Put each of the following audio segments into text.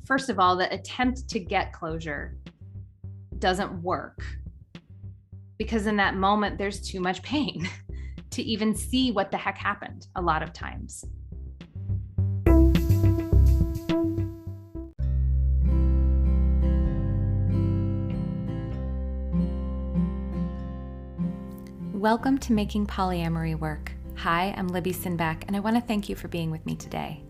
First of all, the attempt to get closure doesn't work because in that moment, there's too much pain to even see what the heck happened a lot of times. Welcome to Making Polyamory Work. Hi, I'm Libby Sinback, and I want to thank you for being with me today.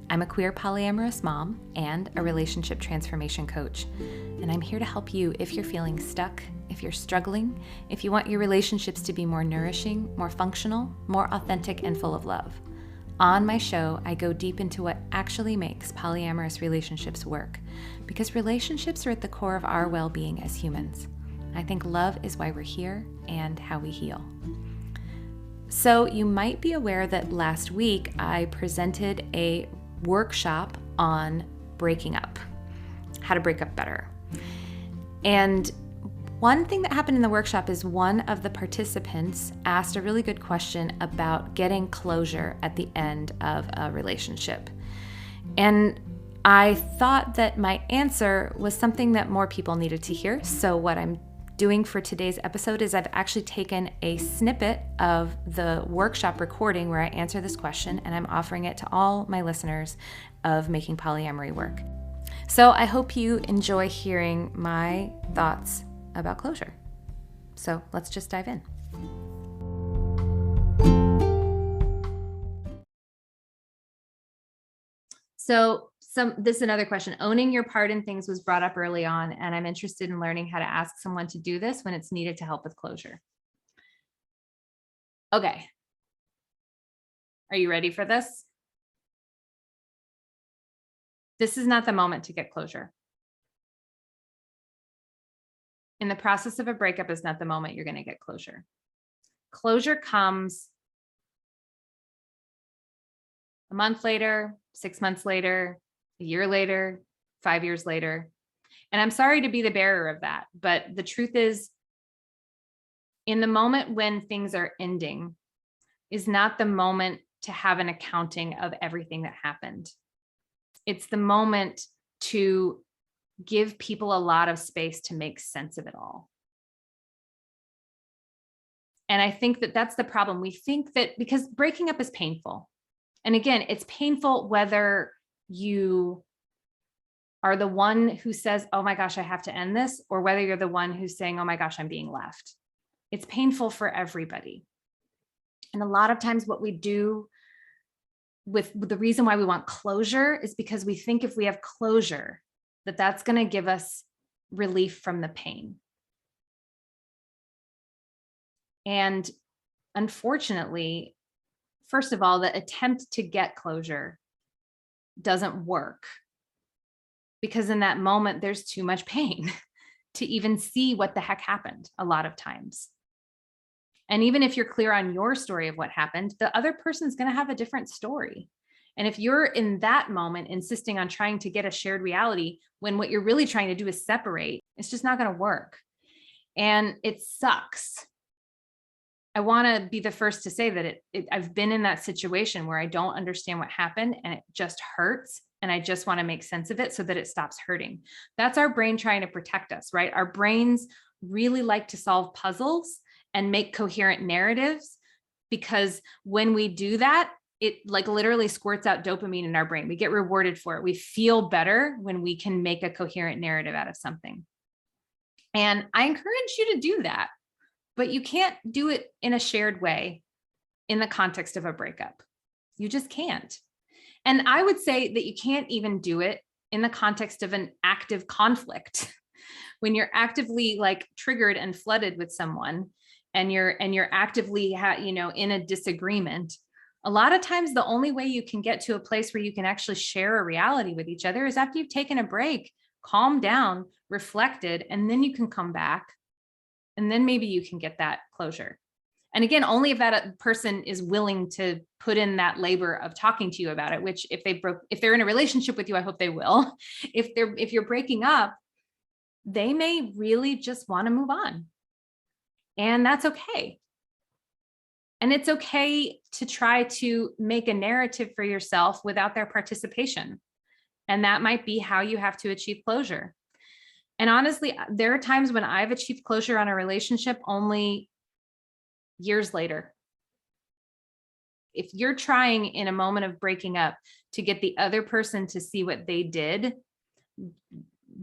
I'm a queer polyamorous mom and a relationship transformation coach, and I'm here to help you if you're feeling stuck, if you're struggling, if you want your relationships to be more nourishing, more functional, more authentic, and full of love. On my show, I go deep into what actually makes polyamorous relationships work, because relationships are at the core of our well-being as humans. I think love is why we're here and how we heal. So you might be aware that last week I presented a workshop on breaking up, how to break up better. And one thing that happened in the workshop is one of the participants asked a really good question about getting closure at the end of a relationship. And I thought that my answer was something that more people needed to hear. So what I'm doing for today's episode is I've actually taken a snippet of the workshop recording where I answer this question, and I'm offering it to all my listeners of Making Polyamory Work. So I hope you enjoy hearing my thoughts about closure. So let's just dive in. So this is another question. Owning your part in things was brought up early on, and I'm interested in learning how to ask someone to do this when it's needed to help with closure. Okay. Are you ready for this? This is not the moment to get closure. In the process of a breakup is not the moment you're going to get closure. Closure comes a month later, 6 months later, a year later, 5 years later. And I'm sorry to be the bearer of that, but the truth is, in the moment when things are ending is not the moment to have an accounting of everything that happened. It's the moment to give people a lot of space to make sense of it all. And I think that that's the problem. We think that because breaking up is painful. And again, it's painful whether you are the one who says, oh my gosh, I have to end this, or whether you're the one who's saying, oh my gosh, I'm being left. It's painful for everybody. And a lot of times what we do with the reason why we want closure is because we think if we have closure, that's going to give us relief from the pain. And unfortunately, first of all, the attempt to get closure doesn't work because in that moment, there's too much pain to even see what the heck happened a lot of times. And even if you're clear on your story of what happened, the other person's going to have a different story. And if you're in that moment insisting on trying to get a shared reality when what you're really trying to do is separate, it's just not going to work. And it sucks. I want to be the first to say that I've been in that situation where I don't understand what happened and it just hurts. And I just want to make sense of it so that it stops hurting. That's our brain trying to protect us, right? Our brains really like to solve puzzles and make coherent narratives because when we do that, it like literally squirts out dopamine in our brain. We get rewarded for it. We feel better when we can make a coherent narrative out of something. And I encourage you to do that, but you can't do it in a shared way in the context of a breakup. You just can't. And I would say that you can't even do it in the context of an active conflict. When you're actively like triggered and flooded with someone and you're actively in a disagreement, a lot of times the only way you can get to a place where you can actually share a reality with each other is after you've taken a break, calmed down, reflected, and then you can come back and then maybe you can get that closure. And again, only if that person is willing to put in that labor of talking to you about it, which if they're in a relationship with you, I hope they will. If you're breaking up, they may really just want to move on. And that's okay. And it's okay to try to make a narrative for yourself without their participation. And that might be how you have to achieve closure. And honestly, there are times when I've achieved closure on a relationship only years later. If you're trying in a moment of breaking up to get the other person to see what they did,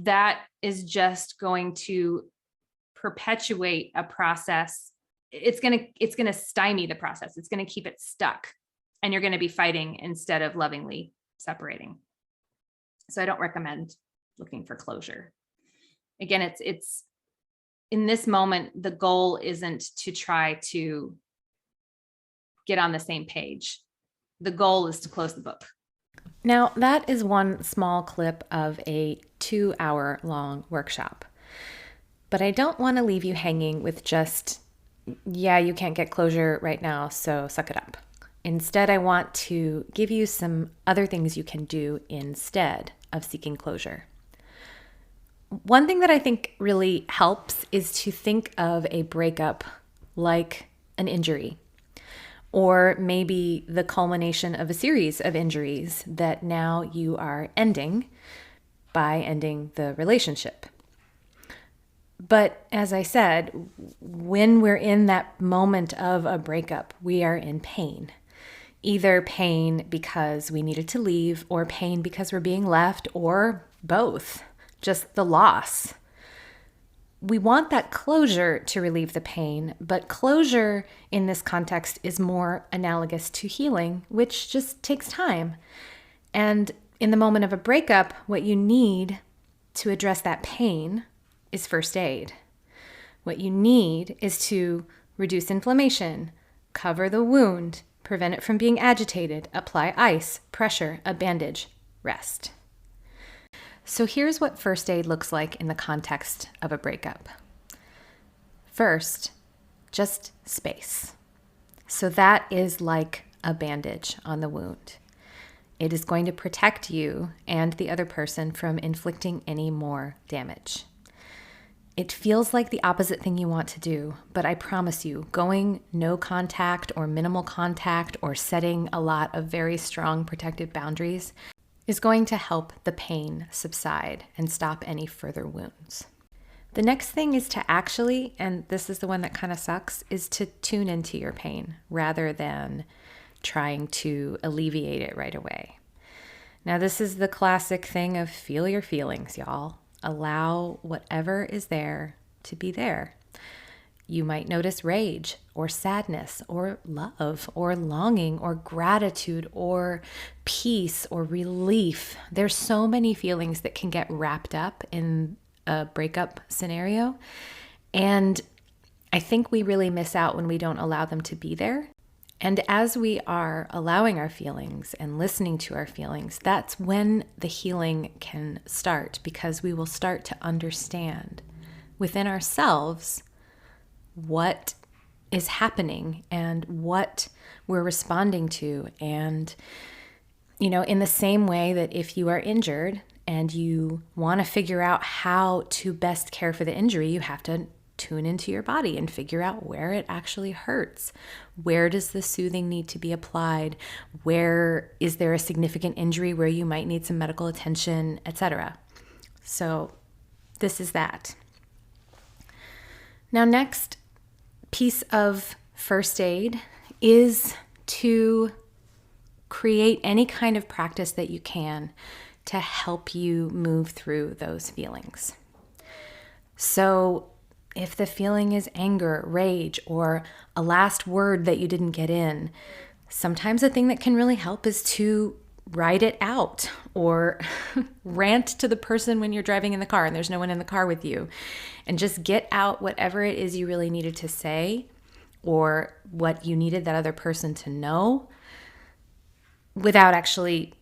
that is just going to perpetuate a process. It's going to stymie the process. It's going to keep it stuck, and you're going to be fighting instead of lovingly separating. So I don't recommend looking for closure. Again, it's in this moment, the goal isn't to try to get on the same page. The goal is to close the book. Now, that is one small clip of a 2-hour-long workshop. But I don't want to leave you hanging with just, yeah, you can't get closure right now, so suck it up. Instead, I want to give you some other things you can do instead of seeking closure. One thing that I think really helps is to think of a breakup like an injury, or maybe the culmination of a series of injuries that now you are ending by ending the relationship. But as I said, when we're in that moment of a breakup, we are in pain. Either pain because we needed to leave, or pain because we're being left, or both, just the loss. We want that closure to relieve the pain, but closure in this context is more analogous to healing, which just takes time. And in the moment of a breakup, what you need to address that pain is first aid. What you need is to reduce inflammation, cover the wound, prevent it from being agitated, apply ice, pressure, a bandage, rest. So here's what first aid looks like in the context of a breakup. First, just space. So that is like a bandage on the wound. It is going to protect you and the other person from inflicting any more damage. It feels like the opposite thing you want to do, but I promise you, going no contact or minimal contact or setting a lot of very strong protective boundaries is going to help the pain subside and stop any further wounds. The next thing is to actually, and this is the one that kind of sucks, is to tune into your pain rather than trying to alleviate it right away. Now, this is the classic thing of feel your feelings, y'all. Allow whatever is there to be there. You might notice rage or sadness or love or longing or gratitude or peace or relief. There's so many feelings that can get wrapped up in a breakup scenario. And I think we really miss out when we don't allow them to be there. And as we are allowing our feelings and listening to our feelings, that's when the healing can start, because we will start to understand within ourselves what is happening and what we're responding to. And, in the same way that if you are injured and you want to figure out how to best care for the injury, you have to tune into your body and figure out where it actually hurts. Where does the soothing need to be applied? Where is there a significant injury where you might need some medical attention, etc.? So this is that. Now, next piece of first aid is to create any kind of practice that you can to help you move through those feelings. So if the feeling is anger, rage, or a last word that you didn't get in, sometimes a thing that can really help is to write it out or rant to the person when you're driving in the car and there's no one in the car with you, and just get out whatever it is you really needed to say or what you needed that other person to know without actually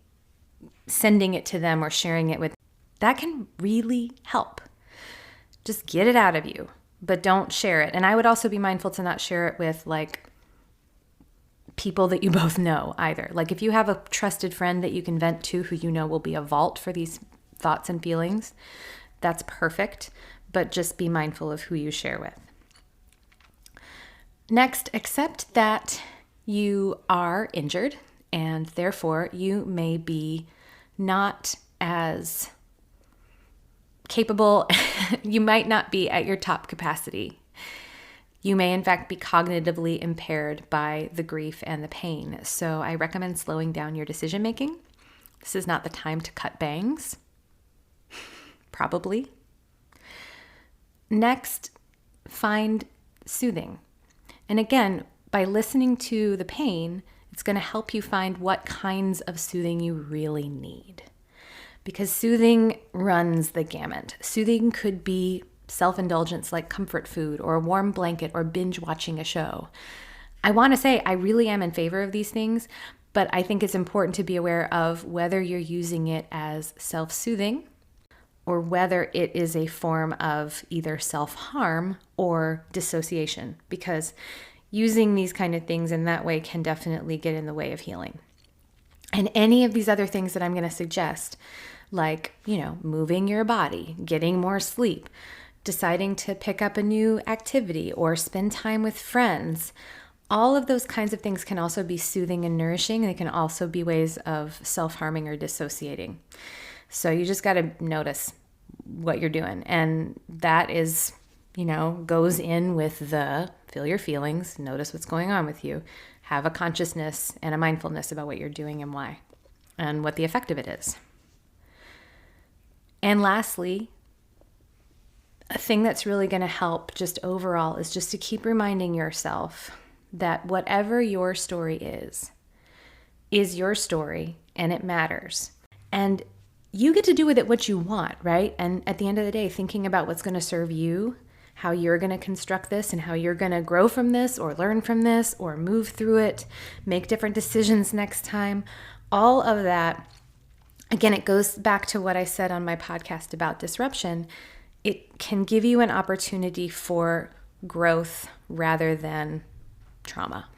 sending it to them or sharing it with them. That can really help. Just get it out of you, but don't share it. And I would also be mindful to not share it with people that you both know either. Like if you have a trusted friend that you can vent to who you know will be a vault for these thoughts and feelings, that's perfect, but just be mindful of who you share with. Next, accept that you are injured and therefore you may be not as capable. You might not be at your top capacity. You may, in fact, be cognitively impaired by the grief and the pain. So I recommend slowing down your decision making. This is not the time to cut bangs. Probably. Next, find soothing. And again, by listening to the pain, it's going to help you find what kinds of soothing you really need. Because soothing runs the gamut. Soothing could be self-indulgence like comfort food or a warm blanket or binge watching a show. I want to say I really am in favor of these things, but I think it's important to be aware of whether you're using it as self-soothing or whether it is a form of either self-harm or dissociation, because using these kind of things in that way can definitely get in the way of healing. And any of these other things that I'm going to suggest, like, moving your body, getting more sleep, deciding to pick up a new activity or spend time with friends, all of those kinds of things can also be soothing and nourishing. They can also be ways of self-harming or dissociating. So you just got to notice what you're doing. And that is, goes in with the feel your feelings, notice what's going on with you, have a consciousness and a mindfulness about what you're doing and why, and what the effect of it is. And lastly, a thing that's really going to help just overall is just to keep reminding yourself that whatever your story is your story and it matters. And you get to do with it what you want, right? And at the end of the day, thinking about what's going to serve you, how you're going to construct this and how you're going to grow from this or learn from this or move through it, make different decisions next time, all of that. Again, it goes back to what I said on my podcast about disruption. It can give you an opportunity for growth rather than trauma.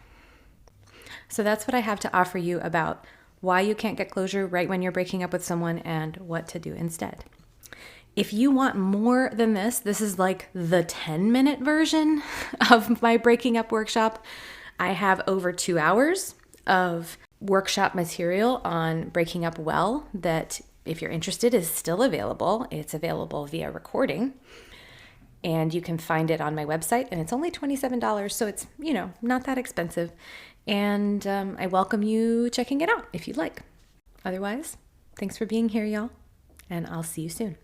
So that's what I have to offer you about why you can't get closure right when you're breaking up with someone and what to do instead. If you want more than this is like the 10-minute version of my breaking up workshop. I have over 2 hours of workshop material on breaking up well that, if you're interested, is still available. It's available via recording. And you can find it on my website, and it's only $27, so it's, not that expensive. And I welcome you checking it out if you'd like. Otherwise, thanks for being here, y'all, and I'll see you soon.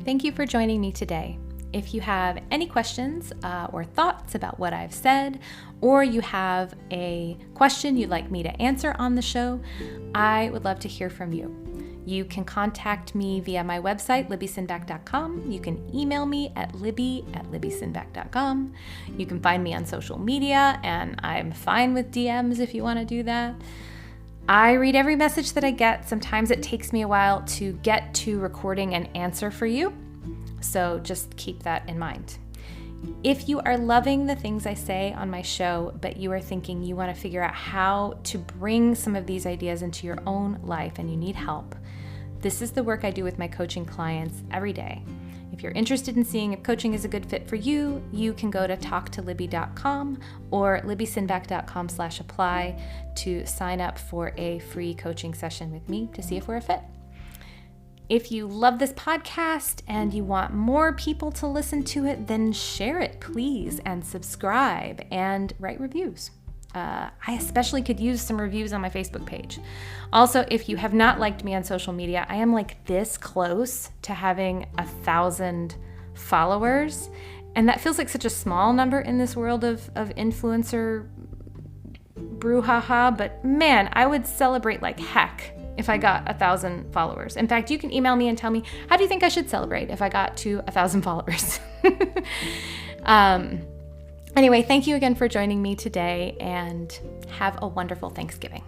Thank you for joining me today. If you have any questions or thoughts about what I've said, or you have a question you'd like me to answer on the show, I would love to hear from you. You can contact me via my website, libbysinback.com. You can email me at libby@libbysinback.com. You can find me on social media, and I'm fine with DMs if you want to do that. I read every message that I get. Sometimes it takes me a while to get to recording an answer for you. So just keep that in mind. If you are loving the things I say on my show, but you are thinking you want to figure out how to bring some of these ideas into your own life and you need help, this is the work I do with my coaching clients every day. If you're interested in seeing if coaching is a good fit for you, you can go to talktolibby.com or libbysinback.com/apply to sign up for a free coaching session with me to see if we're a fit. If you love this podcast and you want more people to listen to it, then share it, please, and subscribe and write reviews. I especially could use some reviews on my Facebook page. Also, if you have not liked me on social media, I am like this close to having 1,000 followers. And that feels like such a small number in this world of influencer brouhaha. But man, I would celebrate like heck if I got 1,000 followers. In fact, you can email me and tell me, how do you think I should celebrate if I got to 1,000 followers? Anyway, thank you again for joining me today, and have a wonderful Thanksgiving.